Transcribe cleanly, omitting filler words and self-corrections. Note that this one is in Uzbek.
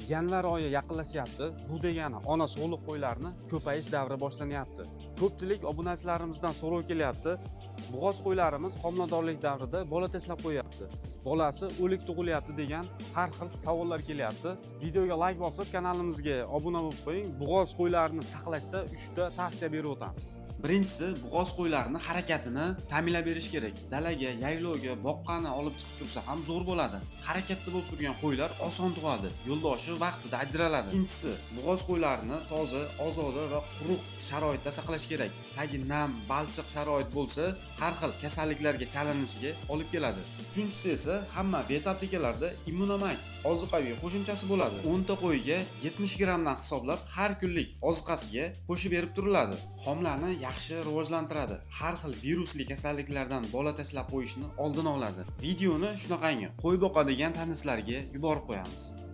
Yanvar oyi yaqinlashyapti. Bu degani ona sog'liq qo'ylarini ko'payish davri boshlanyapti. Ko'pchilik obunachilarimizdan so'rov kelyapti. Bo'g'oz qo'ylarimiz homiladorlik davrida bola tashlab qo'yapti. Bolasi o'lik tug'ilyapti degan har xil savollar kelyapti. Videoga like bosib, kanalimizga obuna bo'lib qo'ying. Bo'g'oz qo'ylarini saqlashda 3 ta tavsiya berib o'tamiz. Birinchisi, bo'g'oz qo'ylarini harakatini ta'minlab berish kerak. Dalaga, yaylovga, boqqani olib chiqib tursa ham zo'r bo'ladi. Harakatda bo'lib turgan qo'ylar oson tug'adi. Yo'ldoshi vaqtida ajraladi. Ikkinchisi, bo'g'oz qo'ylarini toza, ozoda va quruq sharoitda saqlash kerak. Tagi nam, balchiq sharoit bo'lsa, har xil kasalliklarga chalinishiga olib keladi. Uchinchisi esa hamma vet aptekalarda immunomak ozuqaviy qo'shimchasi bo'ladi. 10 ta qo'yga 70 grammdan hisoblab har kunlik ozuqasiga qo'shib berib turiladi. Homilani yaxshi rivojlantiradi. Har xil virusli kasalliklardan bola tashlab qo'yishni oldini oladi. Videoni shunaqangi qo'y boqadigan tanishlarga yuborib qo'yamiz.